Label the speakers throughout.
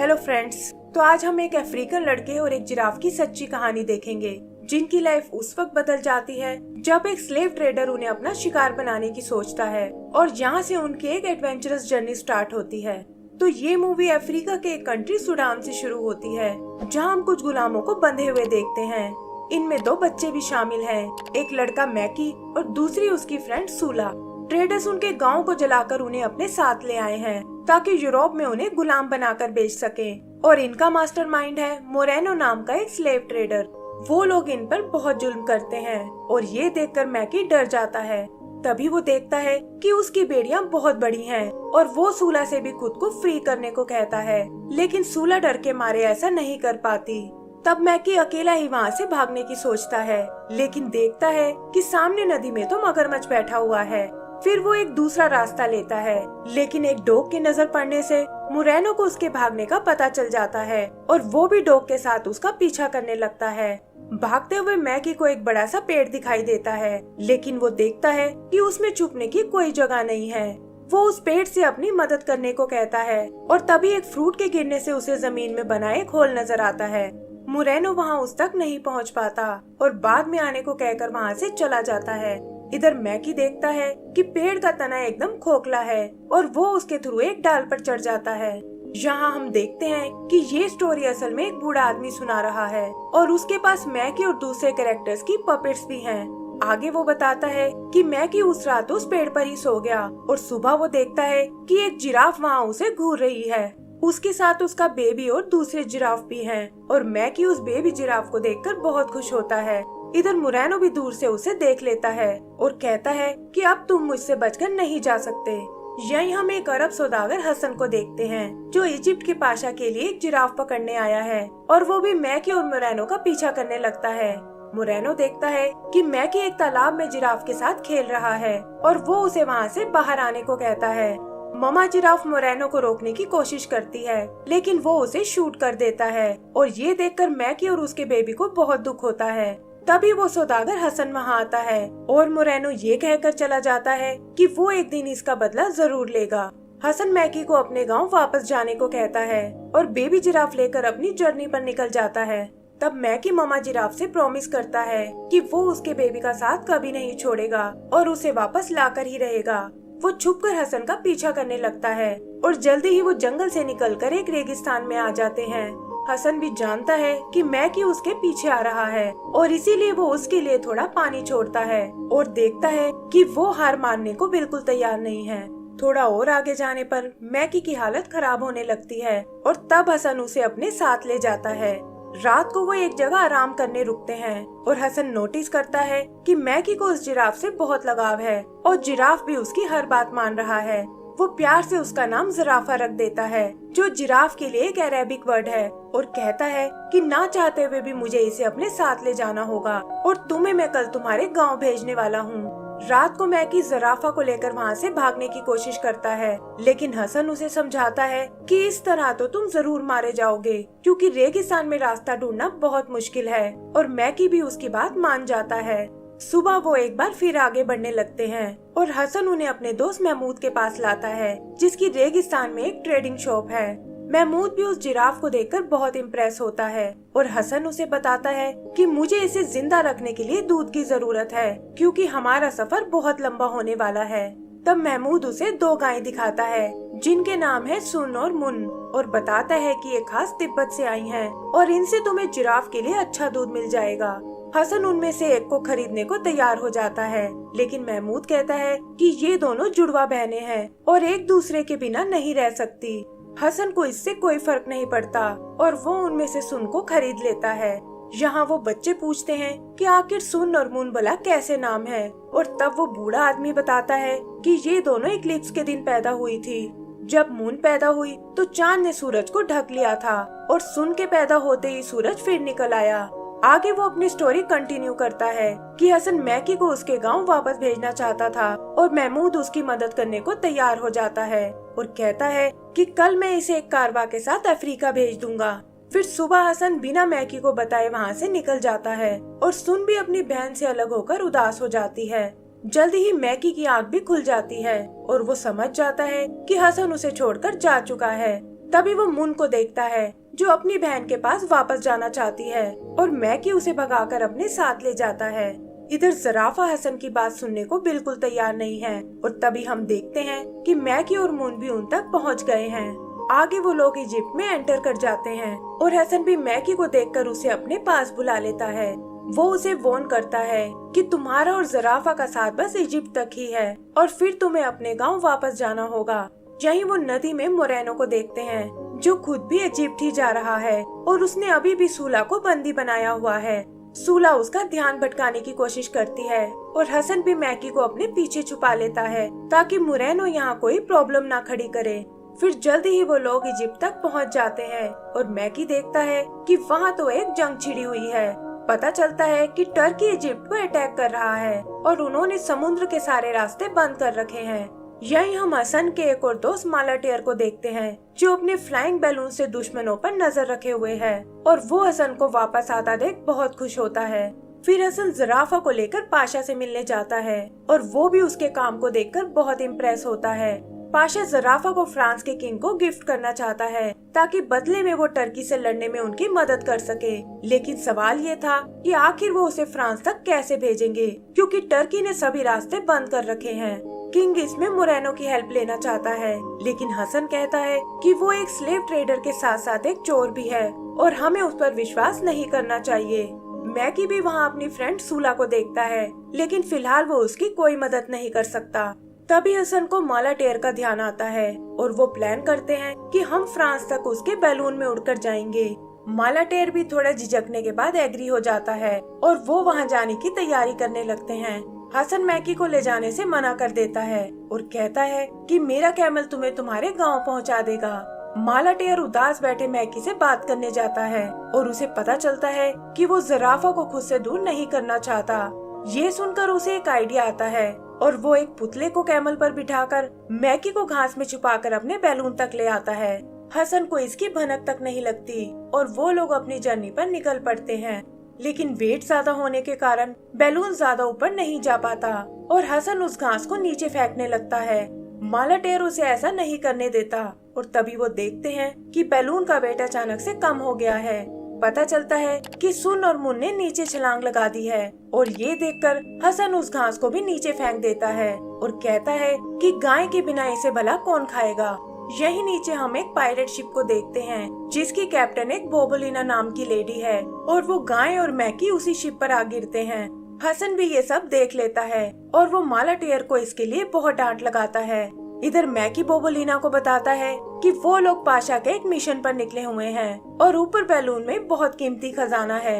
Speaker 1: Hello friends, तो आज हम एक अफ्रीकन लड़के और एक जिराफ की सच्ची कहानी देखेंगे जिनकी लाइफ उस वक्त बदल जाती है जब एक स्लेव ट्रेडर उन्हें अपना शिकार बनाने की सोचता है और यहाँ से उनकी एक एडवेंचरस जर्नी स्टार्ट होती है। तो ये मूवी अफ्रीका के एक कंट्री सूडान से शुरू होती है जहाँ हम कुछ गुलामों को बंधे हुए देखते हैं। इनमें 2 बच्चे भी शामिल हैं, एक लड़का मैकी और दूसरी उसकी फ्रेंड सूला। ट्रेडर्स उनके गांव को जलाकर उन्हें अपने साथ ले आए हैं ताकि यूरोप में उन्हें गुलाम बनाकर बेच सकें। और इनका मास्टरमाइंड है मोरेनो नाम का एक स्लेव ट्रेडर। वो लोग इन पर बहुत जुल्म करते हैं और ये देखकर मैकी डर जाता है। तभी वो देखता है कि उसकी बेड़ियां बहुत बड़ी हैं और वो सूला से भी खुद को फ्री करने को कहता है, लेकिन सूला डर के मारे ऐसा नहीं कर पाती। तब मैकी अकेला ही वहाँ से भागने की सोचता है, लेकिन देखता है कि सामने नदी में तो मगरमच्छ बैठा हुआ है। फिर वो एक दूसरा रास्ता लेता है, लेकिन एक डॉग की नजर पड़ने से मोरेनो को उसके भागने का पता चल जाता है और वो भी डॉग के साथ उसका पीछा करने लगता है। भागते हुए मैकी को एक बड़ा सा पेड़ दिखाई देता है, लेकिन वो देखता है कि उसमें छुपने की कोई जगह नहीं है। वो उस पेड़ से अपनी मदद करने को कहता है और तभी एक फ्रूट के गिरने से उसे जमीन में बना एक होल नजर आता है। मोरेनो वहाँ उस तक नहीं पहुँच पाता और बाद में आने को कहकर वहाँ से चला जाता है। इधर मैकी देखता है कि पेड़ का तना एकदम खोखला है और वो उसके थ्रू एक डाल पर चढ़ जाता है। यहाँ हम देखते हैं कि ये स्टोरी असल में एक बूढ़ा आदमी सुना रहा है और उसके पास मैकी और दूसरे कैरेक्टर्स की पपेट्स भी हैं। आगे वो बताता है कि मैकी उस रात उस पेड़ पर ही सो गया और सुबह वो देखता है कि एक जिराफ वहाँ उसे घूर रही है। उसके साथ उसका बेबी और दूसरे जिराफ भी हैं और मैकी उस बेबी जिराफ को देखकर बहुत खुश होता है। इधर मोरेनो भी दूर से उसे देख लेता है और कहता है कि अब तुम मुझसे बचकर नहीं जा सकते। यहीं हम एक अरब सौदागर हसन को देखते हैं जो इजिप्ट के पाशा के लिए एक जिराफ पकड़ने आया है और वो भी मैकी और मोरेनो का पीछा करने लगता है। मोरेनो देखता है कि मैकी एक तालाब में जिराफ के साथ खेल रहा है और वो उसे वहाँ से बाहर आने को कहता है। ममा जिराफ मोरेनो को रोकने की कोशिश करती है, लेकिन वो उसे शूट कर देता है और ये देखकर मैकी और उसके बेबी को बहुत दुख होता है। तभी वो सौदागर हसन वहाँ आता है और मोरेनो ये कहकर चला जाता है कि वो एक दिन इसका बदला जरूर लेगा। हसन मैकी को अपने गांव वापस जाने को कहता है और बेबी जिराफ लेकर अपनी जर्नी पर निकल जाता है। तब मैकी मामा जिराफ से प्रॉमिस करता है कि वो उसके बेबी का साथ कभी नहीं छोड़ेगा और उसे वापस लाकर ही रहेगा। वो छुपकर हसन का पीछा करने लगता है और जल्दी ही वो जंगल से निकलकर एक रेगिस्तान में आ जाते हैं। हसन भी जानता है कि मैकी उसके पीछे आ रहा है और इसीलिए वो उसके लिए थोड़ा पानी छोड़ता है और देखता है कि वो हार मानने को बिल्कुल तैयार नहीं है। थोड़ा और आगे जाने पर मैकी की हालत खराब होने लगती है और तब हसन उसे अपने साथ ले जाता है। रात को वो एक जगह आराम करने रुकते हैं और हसन नोटिस करता है कि मैकी को उस जिराफ से बहुत लगाव है और जिराफ भी उसकी हर बात मान रहा है। वो प्यार से उसका नाम ज़राफ़ा रख देता है, जो जिराफ के लिए एक अरेबिक वर्ड है, और कहता है कि ना चाहते हुए भी मुझे इसे अपने साथ ले जाना होगा और तुम्हें मैं कल तुम्हारे गांव भेजने वाला हूँ। रात को मैकी ज़राफ़ा को लेकर वहाँ से भागने की कोशिश करता है, लेकिन हसन उसे समझाता है कि इस तरह तो तुम जरूर मारे जाओगे क्योंकि रेगिस्तान में रास्ता ढूंढना बहुत मुश्किल है, और मैकी भी उसकी बात मान जाता है। सुबह वो एक बार फिर आगे बढ़ने लगते हैं और हसन उन्हें अपने दोस्त महमूद के पास लाता है, जिसकी रेगिस्तान में एक ट्रेडिंग शॉप है। महमूद भी उस जिराफ को देखकर बहुत इम्प्रेस होता है और हसन उसे बताता है कि मुझे इसे जिंदा रखने के लिए दूध की जरूरत है क्योंकि हमारा सफर बहुत लंबा होने वाला है। तब महमूद उसे 2 गायें दिखाता है जिनके नाम है सुन और मुन, और बताता है कि ये खास तिब्बत से आई हैं और इनसे तुम्हें जिराफ के लिए अच्छा दूध मिल जाएगा। हसन उनमें से एक को खरीदने को तैयार हो जाता है, लेकिन महमूद कहता है कि ये दोनों जुड़वा बहनें हैं और एक दूसरे के बिना नहीं रह सकती। हसन को इससे कोई फर्क नहीं पड़ता और वो उनमें से सुन को खरीद लेता है। यहाँ वो बच्चे पूछते हैं कि आखिर सुन और मुन भला कैसे नाम है, और तब वो बूढ़ा आदमी बताता है कि ये दोनों इक्लिप्स के दिन पैदा हुई थी। जब मून पैदा हुई तो चांद ने सूरज को ढक लिया था और सुन के पैदा होते ही सूरज फिर निकल आया। आगे वो अपनी स्टोरी कंटिन्यू करता है कि हसन मैकी को उसके गांव वापस भेजना चाहता था और महमूद उसकी मदद करने को तैयार हो जाता है और कहता है कि कल मैं इसे एक कारवा के साथ अफ्रीका भेज दूंगा। फिर सुबह हसन बिना मैकी को बताए वहाँ से निकल जाता है और सुन भी अपनी बहन से अलग होकर उदास हो जाती है। जल्दी ही मैकी की आंख भी खुल जाती है और वो समझ जाता है कि हसन उसे छोड़कर जा चुका है। तभी वो मून को देखता है जो अपनी बहन के पास वापस जाना चाहती है और मैकी उसे भगाकर अपने साथ ले जाता है। इधर ज़राफ़ा हसन की बात सुनने को बिल्कुल तैयार नहीं है और तभी हम देखते हैं कि मैकी और मून भी उन तक पहुंच गए हैं। आगे वो लोग इजिप्ट में एंटर कर जाते हैं और हसन भी मैकी को देखकर उसे अपने पास बुला लेता है। वो उसे वॉर्न करता है कि तुम्हारा और ज़राफ़ा का साथ बस इजिप्ट तक ही है और फिर तुम्हें अपने गांव वापस जाना होगा। यहीं वो नदी में मोरेनो को देखते हैं जो खुद भी इजिप्ट ही जा रहा है और उसने अभी भी सूला को बंदी बनाया हुआ है। सूला उसका ध्यान भटकाने की कोशिश करती है और हसन भी मैकी को अपने पीछे छुपा लेता है ताकि मोरेनो यहाँ कोई प्रॉब्लम ना खड़ी करे। फिर जल्दी ही वो लोग इजिप्ट तक पहुँच जाते हैं और मैकी देखता है कि वहाँ तो एक जंग छिड़ी हुई है। पता चलता है कि टर्की इजिप्ट को अटैक कर रहा है और उन्होंने समुद्र के सारे रास्ते बंद कर रखे हैं। यहीं हम हसन के एक और दोस्त मालाटेर को देखते हैं जो अपने फ्लाइंग बैलून से दुश्मनों पर नजर रखे हुए है और वो हसन को वापस आता देख बहुत खुश होता है। फिर हसन ज़राफ़ा को लेकर पाशा से मिलने जाता है और वो भी उसके काम को देखकर बहुत इम्प्रेस होता है। पाशा ज़राफ़ा को फ्रांस के किंग को गिफ्ट करना चाहता है ताकि बदले में वो टर्की से लड़ने में उनकी मदद कर सके, लेकिन सवाल ये था कि आखिर वो उसे फ्रांस तक कैसे भेजेंगे क्योंकि टर्की ने सभी रास्ते बंद कर रखे हैं। किंग इसमें मोरेनो की हेल्प लेना चाहता है, लेकिन हसन कहता है कि वो एक स्लेव ट्रेडर के साथ साथ एक चोर भी है और हमें उस पर विश्वास नहीं करना चाहिए। मैकी भी वहाँ अपनी फ्रेंड सूला को देखता है, लेकिन फिलहाल वो उसकी कोई मदद नहीं कर सकता। तभी हसन को मालाटेर का ध्यान आता है और वो प्लान करते हैं कि हम फ्रांस तक उसके बैलून में उड़कर जाएंगे। मालाटेर भी थोड़ा झिझकने के बाद एग्री हो जाता है और वो वहाँ जाने की तैयारी करने लगते हैं। हसन मैकी को ले जाने से मना कर देता है और कहता है कि मेरा कैमल तुम्हें तुम्हारे गांव पहुंचा देगा। मालाटेर उदास बैठे मैकी से बात करने जाता है और उसे पता चलता है कि वो ज़राफ़ा को खुद से दूर नहीं करना चाहता। ये सुनकर उसे एक आइडिया आता है और वो एक पुतले को कैमल पर बिठाकर मैकी को घास में छुपाकर अपने बैलून तक ले आता है। हसन को इसकी भनक तक नहीं लगती और वो लोग अपनी जर्नी पर निकल पड़ते हैं, लेकिन वेट ज्यादा होने के कारण बैलून ज्यादा ऊपर नहीं जा पाता और हसन उस घास को नीचे फेंकने लगता है। मालाटेर उसे ऐसा नहीं करने देता और तभी वो देखते हैं कि बैलून का वेट अचानक से कम हो गया है। पता चलता है कि सुन और मुन ने नीचे छलांग लगा दी है और ये देखकर हसन उस घास को भी नीचे फेंक देता है और कहता है कि गाय के बिना इसे भला कौन खाएगा। यही नीचे हम एक पायरेट शिप को देखते हैं जिसकी कैप्टन एक बोबोलिना नाम की लेडी है और वो गाय और मैकी उसी शिप पर आ गिरते हैं। हसन भी ये सब देख लेता है और वो मालाटेर को इसके लिए बहुत डांट लगाता है। इधर मैकी बोबोलिना को बताता है कि वो लोग पाशा के एक मिशन पर निकले हुए हैं और ऊपर बैलून में बहुत कीमती खजाना है।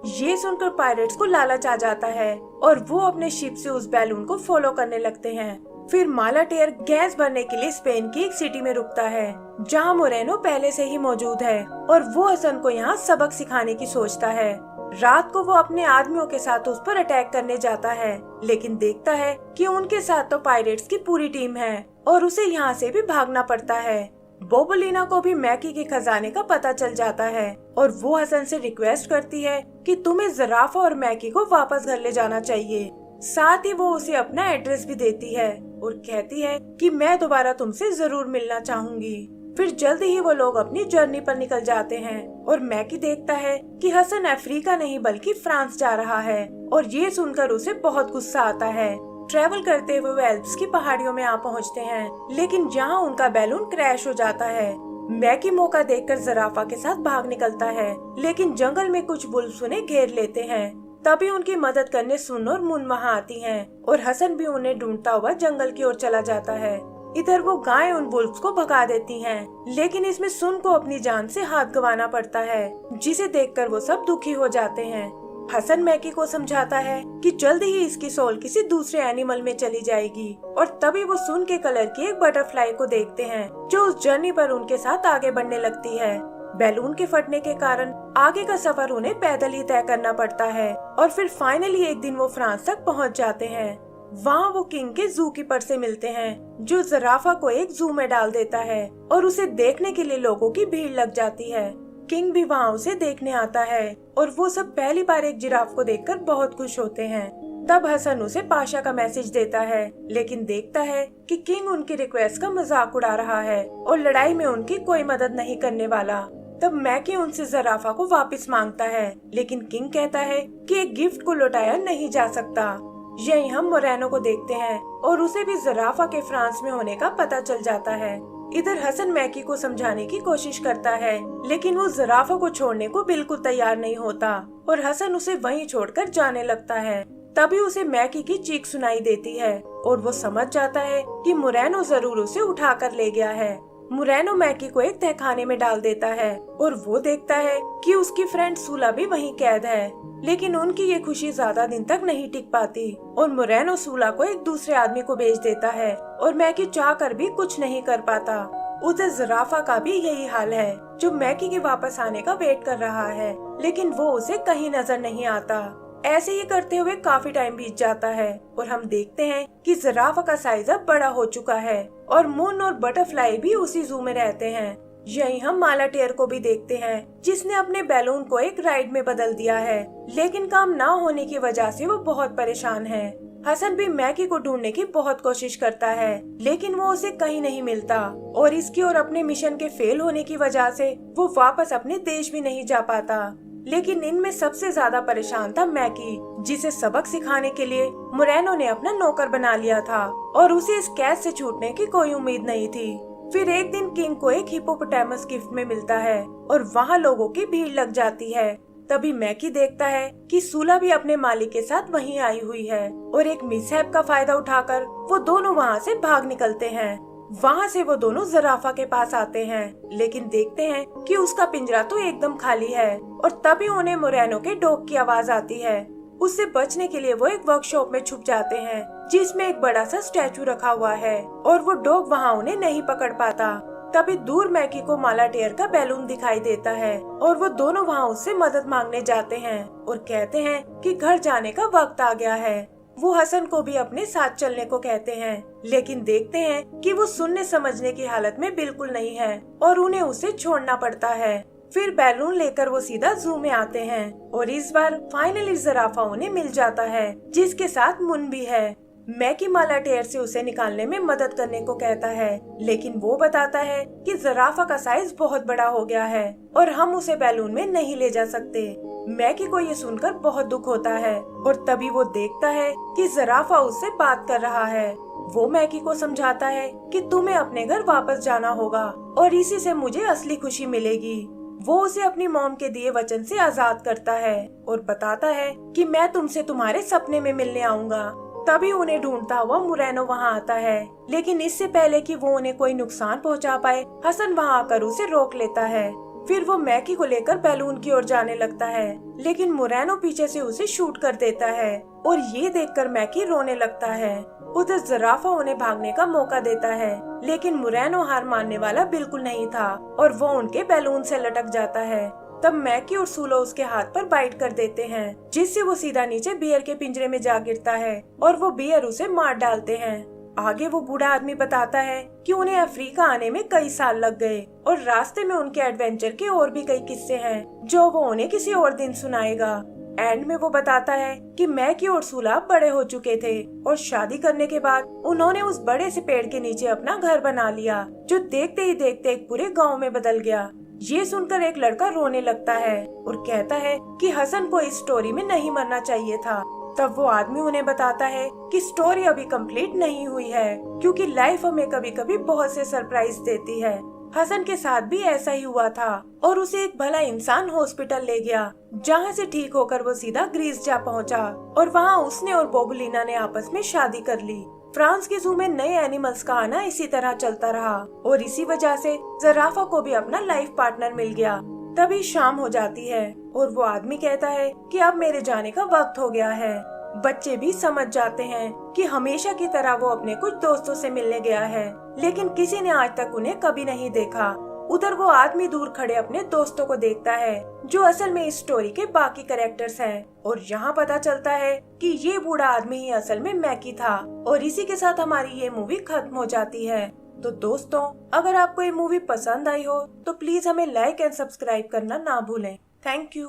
Speaker 1: ये सुनकर पायरेट्स को लालच आ जाता है और वो अपने शिप से उस बैलून को फॉलो करने लगते हैं। फिर मालाटेर गैस भरने के लिए स्पेन की एक सिटी में रुकता है जहां मोरेनो पहले से ही मौजूद है और वो हसन को यहाँ सबक सिखाने की सोचता है। रात को वो अपने आदमियों के साथ उस पर अटैक करने जाता है, लेकिन देखता है कि उनके साथ तो पायरेट्स की पूरी टीम है और उसे यहाँ से भी भागना पड़ता है। बोबोलिना को भी मैकी के खजाने का पता चल जाता है और वो हसन से रिक्वेस्ट करती है कि तुम्हें ज़राफ़ा और मैकी को वापस घर ले जाना चाहिए। साथ ही वो उसे अपना एड्रेस भी देती है और कहती है कि मैं दोबारा तुमसे जरूर मिलना चाहूंगी। फिर जल्दी ही वो लोग अपनी जर्नी पर निकल जाते हैं और मैकी देखता है कि हसन अफ्रीका नहीं बल्कि फ्रांस जा रहा है और ये सुनकर उसे बहुत गुस्सा आता है। ट्रेवल करते हुए वो एल्प्स की पहाड़ियों में आ पहुँचते हैं, लेकिन यहाँ उनका बैलून क्रैश हो जाता है। मैकी मौका देखकर ज़राफ़ा के साथ भाग निकलता है, लेकिन जंगल में कुछ बुल्ब्स उन्हें घेर लेते हैं। तभी उनकी मदद करने सुन और मुन वहाँ आती हैं और हसन भी उन्हें ढूंढता हुआ जंगल की ओर चला जाता है। इधर वो गाय उन बुल्ब्स को भगा देती हैं, लेकिन इसमें सुन को अपनी जान से हाथ गंवाना पड़ता है, जिसे देखकर वो सब दुखी हो जाते हैं। हसन मैकी को समझाता है कि जल्दी ही इसकी सोल किसी दूसरे एनिमल में चली जाएगी और तभी वो सुन के कलर की एक बटरफ्लाई को देखते हैं जो उस जर्नी पर उनके साथ आगे बढ़ने लगती है। बैलून के फटने के कारण आगे का सफर उन्हें पैदल ही तय करना पड़ता है और फिर फाइनली एक दिन वो फ्रांस तक पहुंच जाते हैं। वहाँ वो किंग के जू कीपर से मिलते हैं जो ज़राफ़ा को एक जू में डाल देता है और उसे देखने के लिए लोगों की भीड़ लग जाती है। किंग भी वहाँ उसे देखने आता है और वो सब पहली बार एक जिराफ को देखकर बहुत खुश होते हैं। तब हसन उसे पाशा का मैसेज देता है, लेकिन देखता है कि किंग उनकी रिक्वेस्ट का मजाक उड़ा रहा है और लड़ाई में उनकी कोई मदद नहीं करने वाला। तब मैकी उनसे ज़राफ़ा को वापस मांगता है, लेकिन किंग कहता है कि एक गिफ्ट को लौटाया नहीं जा सकता। यही हम मोरेनो को देखते हैं और उसे भी ज़राफ़ा के फ्रांस में होने का पता चल जाता है। इधर हसन मैकी को समझाने की कोशिश करता है, लेकिन वो ज़राफ़ा को छोड़ने को बिल्कुल तैयार नहीं होता और हसन उसे वहीं छोड़कर जाने लगता है। तभी उसे मैकी की चीख सुनाई देती है और वो समझ जाता है कि मोरेनो जरूर उसे उठा कर ले गया है। मोरेनो मैकी को एक तहखाने में डाल देता है और वो देखता है कि उसकी फ्रेंड सूला भी वहीं कैद है, लेकिन उनकी ये खुशी ज्यादा दिन तक नहीं टिक पाती और मोरेनो सूला को एक दूसरे आदमी को बेच देता है और मैकी चाह कर भी कुछ नहीं कर पाता। उधर ज़राफ़ा का भी यही हाल है, जो मैकी के वापस आने का वेट कर रहा है, लेकिन वो उसे कहीं नजर नहीं आता। ऐसे ही करते हुए काफी टाइम बीत जाता है और हम देखते हैं कि ज़राफ़ा का साइज अब बड़ा हो चुका है और मून और बटरफ्लाई भी उसी जू में रहते हैं। यही हम माला टेयर को भी देखते हैं, जिसने अपने बैलून को एक राइड में बदल दिया है, लेकिन काम ना होने की वजह से वो बहुत परेशान है। हसन भी मैकी को ढूंढने की बहुत कोशिश करता है, लेकिन वो उसे कहीं नहीं मिलता और इसकी और अपने मिशन के फेल होने की वजह से वो वापस अपने देश भी नहीं जा पाता। लेकिन इनमें सबसे ज्यादा परेशान था मैकी, जिसे सबक सिखाने के लिए मोरेनो ने अपना नौकर बना लिया था और उसे इस कैद से छूटने की कोई उम्मीद नहीं थी। फिर एक दिन किंग को एक हिप्पोपोटामस गिफ्ट में मिलता है और वहाँ लोगों की भीड़ लग जाती है। तभी मैकी देखता है कि सूला भी अपने मालिक के साथ वहीं आई हुई है और एक मिसहैप का फायदा उठाकर वो दोनों वहाँ से भाग निकलते हैं। वहाँ से वो दोनों ज़राफ़ा के पास आते हैं, लेकिन देखते हैं कि उसका पिंजरा तो एकदम खाली है और तभी उन्हें मोरेनो के डॉग की आवाज आती है। उससे बचने के लिए वो एक वर्कशॉप में छुप जाते हैं, जिसमें एक बड़ा सा स्टैचू रखा हुआ है और वो डॉग वहाँ उन्हें नहीं पकड़ पाता। तभी दूर मैकी को माला टेयर का बैलून दिखाई देता है और वो दोनों वहाँ उससे मदद मांगने जाते हैं और कहते हैं कि घर जाने का वक्त आ गया है। वो हसन को भी अपने साथ चलने को कहते हैं, लेकिन देखते हैं कि वो सुनने समझने की हालत में बिल्कुल नहीं है और उन्हें उसे छोड़ना पड़ता है। फिर बैलून लेकर वो सीधा जू में आते हैं और इस बार फाइनली ज़राफ़ा उन्हें मिल जाता है, जिसके साथ मुन भी है। मैकी माला टेयर से उसे निकालने में मदद करने को कहता है, लेकिन वो बताता है कि ज़राफ़ा का साइज बहुत बड़ा हो गया है और हम उसे बैलून में नहीं ले जा सकते। मैकी को ये सुनकर बहुत दुख होता है और तभी वो देखता है कि ज़राफ़ा उससे बात कर रहा है। वो मैकी को समझाता है कि तुम्हें अपने घर वापस जाना होगा और इसी से मुझे असली खुशी मिलेगी। वो उसे अपनी मॉम के दिए वचन से आजाद करता है और बताता है कि मैं तुमसे तुम्हारे सपने में मिलने आऊंगा। तभी उन्हें ढूंढता हुआ मोरेनो वहाँ आता है, लेकिन इससे पहले कि वो उन्हें कोई नुकसान पहुँचा पाए, हसन वहाँ आकर उसे रोक लेता है। फिर वो मैकी को लेकर बैलून की ओर जाने लगता है, लेकिन मोरेनो पीछे से उसे शूट कर देता है और ये देखकर मैकी रोने लगता है। उधर ज़राफ़ा उन्हें भागने का मौका देता है, लेकिन मोरेनो हार मानने वाला बिल्कुल नहीं था और वो उनके बैलून से लटक जाता है। तब मैकी और सूला उसके हाथ पर बाइट कर देते हैं, जिससे वो सीधा नीचे बियर के पिंजरे में जा गिरता है और वो बियर उसे मार डालते हैं। आगे वो बूढ़ा आदमी बताता है कि उन्हें अफ्रीका आने में कई साल लग गए और रास्ते में उनके एडवेंचर के और भी कई किस्से हैं, जो वो उन्हें किसी और दिन सुनाएगा। एंड में वो बताता है कि मैकी और सूला बड़े हो चुके थे और शादी करने के बाद उन्होंने उस बड़े से पेड़ के नीचे अपना घर बना लिया, जो देखते ही देखते एक पूरे गांव में बदल गया। ये सुनकर एक लड़का रोने लगता है और कहता है कि हसन को इस स्टोरी में नहीं मरना चाहिए था। तब वो आदमी उन्हें बताता है कि स्टोरी अभी कंप्लीट नहीं हुई है, क्योंकि लाइफ हमें कभी कभी बहुत से सरप्राइज देती है। हसन के साथ भी ऐसा ही हुआ था और उसे एक भला इंसान हॉस्पिटल ले गया, जहाँ से ठीक होकर वो सीधा ग्रीस जा पहुँचा और वहाँ उसने और बोबुलिना ने आपस में शादी कर ली। फ्रांस के जू में नए एनिमल्स का आना इसी तरह चलता रहा और इसी वजह से ज़राफ़ा को भी अपना लाइफ पार्टनर मिल गया। तभी शाम हो जाती है और वो आदमी कहता है कि अब मेरे जाने का वक्त हो गया है। बच्चे भी समझ जाते हैं कि हमेशा की तरह वो अपने कुछ दोस्तों से मिलने गया है, लेकिन किसी ने आज तक उन्हें कभी नहीं देखा। उधर वो आदमी दूर खड़े अपने दोस्तों को देखता है, जो असल में इस स्टोरी के बाकी कैरेक्टर्स हैं, और यहाँ पता चलता है कि ये बूढ़ा आदमी ही असल में मैकी था। और इसी के साथ हमारी ये मूवी खत्म हो जाती है। तो दोस्तों, अगर आपको ये मूवी पसंद आई हो तो प्लीज हमें लाइक एंड सब्सक्राइब करना ना भूलें। Thank you.